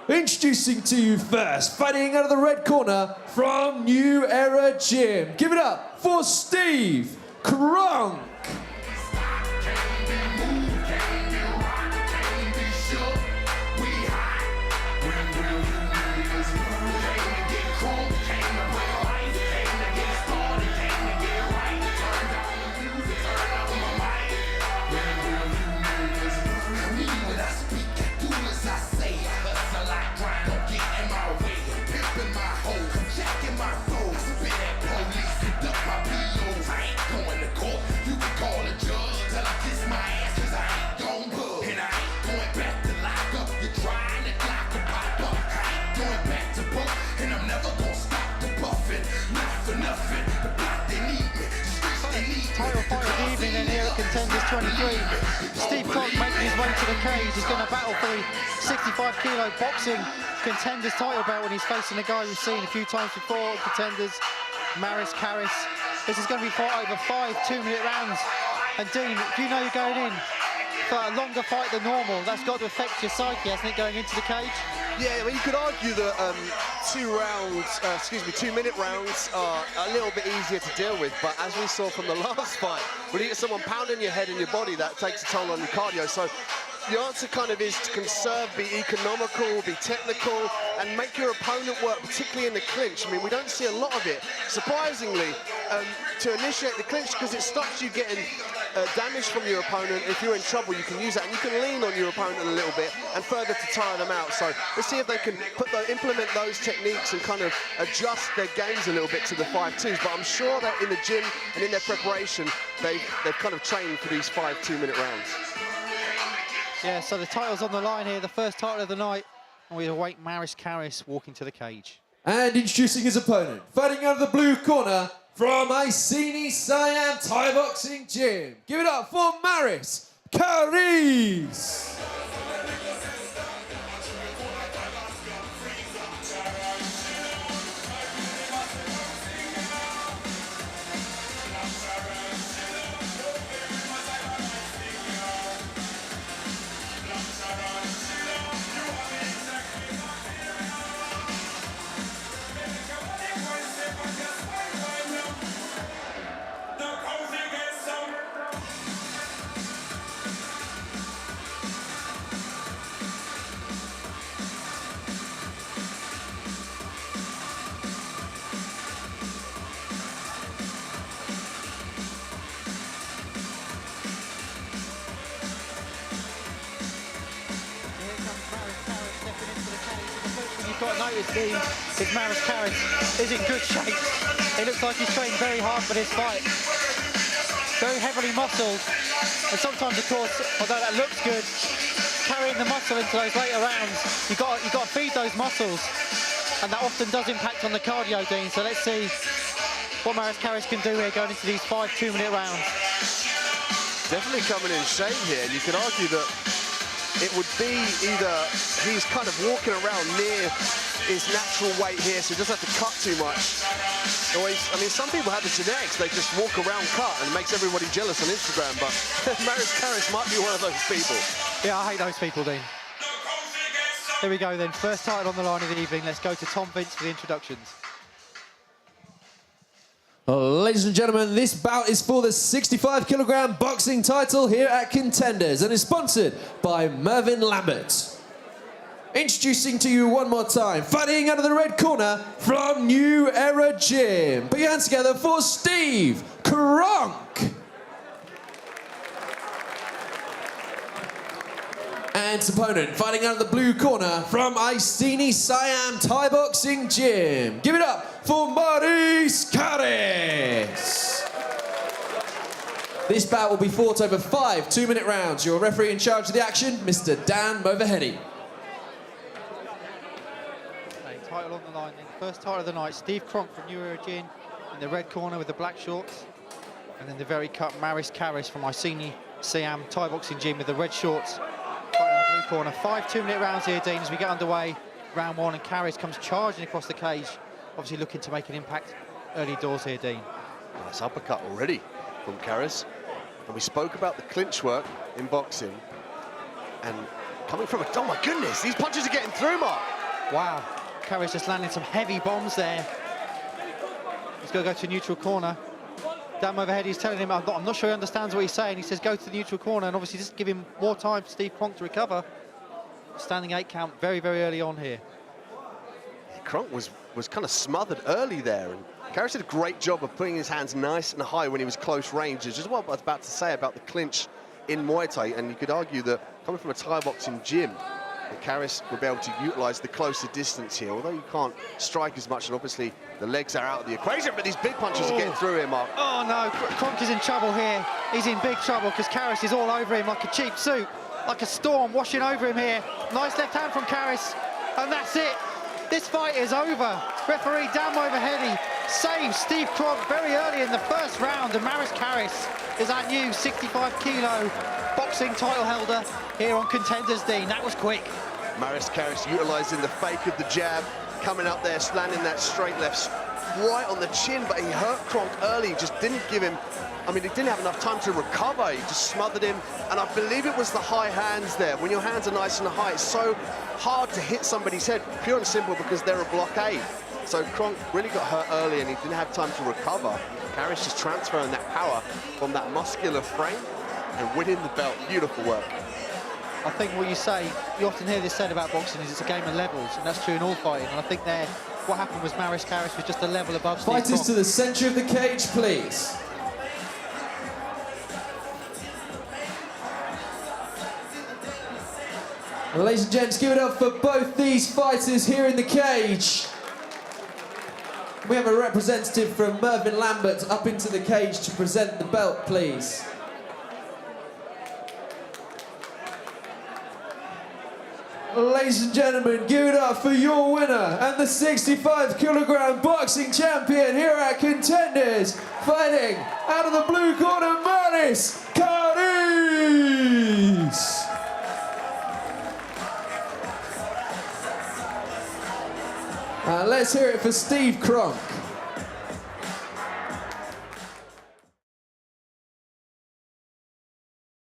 Introducing to you first, fighting out of the red corner from New Era Gym. Give it up for Steve Cronk. Title fight of the evening then here at Contenders 23. Steve Cronk making his way to the cage. He's going to battle for the 65-kilo boxing Contenders title belt when he's facing a guy we've seen a few times before at Contenders, Karis. This is going to be fought over 5 2-minute rounds. And Dean, if you know you're going in for a longer fight than normal, that's got to affect your psyche, hasn't it, going into the cage? Yeah, I mean, you could argue that 2-minute rounds are a little bit easier to deal with, but as we saw from the last fight, when you get someone pounding your head and your body, that takes a toll on your cardio. So the answer kind of is to conserve, be economical, be technical, and make your opponent work, particularly in the clinch. I mean, we don't see a lot of it, surprisingly, to initiate the clinch, because it stops you getting damage from your opponent. If you're in trouble, you can use that, and you can lean on your opponent a little bit and further to tire them out. So let's see if they can implement those techniques and kind of adjust their games a little bit to the 5-2s. But I'm sure that in the gym and in their preparation, they've kind of trained for these 5 2-minute rounds. Yeah, so the title's on the line here, the first title of the night, and we await Karis walking to the cage. And introducing his opponent, fighting out of the blue corner from Iceni Siam Thai Boxing Gym. Give it up for Karis. You've got to notice, Dean, is Karis is in good shape. It looks like he's trained very hard for this fight. Very heavily muscled. And sometimes, of course, although that looks good, carrying the muscle into those later rounds, you've got to feed those muscles. And that often does impact on the cardio, Dean. So let's see what Karis can do here going into these 5 2-minute rounds. Definitely coming in shape here. You could argue that it would be either he's kind of walking around near his natural weight here, so he doesn't have to cut too much. Or I mean, some people have the genetics, they just walk around cut, and it makes everybody jealous on Instagram, but Karis might be one of those people. Yeah, I hate those people, Dean. Here we go then, first title on the line of the evening. Let's go to Tom Vince for the introductions. Ladies and gentlemen, this bout is for the 65-kilogram boxing title here at Contenders and is sponsored by Mervyn Lambert. Introducing to you one more time, fighting out of the red corner from New Era Gym. Put your hands together for Steve Cronk. And his opponent, fighting out of the blue corner from Iceni Siam Thai Boxing Gym. Give it up for Karis. This bout will be fought over 5 2-minute rounds. Your referee in charge of the action, Mr. Dan Moverheady. Title on the line then. First title of the night, Steve Cronk from New Era Gym in the red corner with the black shorts. And then the very cut Karis from Iceni Siam Thai Boxing Gym with the red shorts. Fighting in the blue corner. 5 2-minute rounds here, Dean, as we get underway. Round 1, and Karis comes charging across the cage. Obviously looking to make an impact early doors here, Dean. Nice uppercut already from Karis. And we spoke about the clinch work in boxing. And coming from a... Oh, my goodness, these punches are getting through, Mark. Wow, Karis just landing some heavy bombs there. He's going to go to neutral corner. Down overhead, he's telling him, I'm not sure he understands what he's saying. He says go to the neutral corner, and obviously just give him more time for Steve Cronk to recover. Standing 8 count very, very early on here. Cronk was kind of smothered early there, and Karis did a great job of putting his hands nice and high when he was close range. It's just what I was about to say about the clinch in Muay Thai, and you could argue that coming from a Thai boxing gym, that Karis will be able to utilize the closer distance here, although you can't strike as much, and obviously the legs are out of the equation, but these big punches are getting through here, Mark. Oh no, Cronk is in trouble here. He's in big trouble because Karis is all over him like a cheap suit, like a storm washing over him here. Nice left hand from Karis, and that's it. This fight is over. Referee Dan Overheady saves Steve Cronk very early in the first round, and Maris Karis is our new 65-kilo boxing title holder here on Contenders, Dean. That was quick. Maris Karis utilising the fake of the jab, coming up there, landing that straight left right on the chin, but he hurt Cronk early, just didn't give him, I mean, he didn't have enough time to recover. He just smothered him, and I believe it was the high hands there. When your hands are nice and high, it's so hard to hit somebody's head, pure and simple, because they're a blockade. So Cronk really got hurt early, and he didn't have time to recover. Karis just transferring that power from that muscular frame and winning the belt. Beautiful work. I think what you say, you often hear this said about boxing, is it's a game of levels, and that's true in all fighting. And I think there, what happened was Maris Karis was just a level above Steve Fighters Cronk. to the centre of the cage, please. Well, ladies and gents, give it up for both these fighters here in the cage. We have a representative from Mervyn Lambert up into the cage to present the belt, please. Ladies and gentlemen, give it up for your winner and the 65-kilogram boxing champion here at Contenders, fighting out of the blue corner, Karis. Let's hear it for Steve Cronk.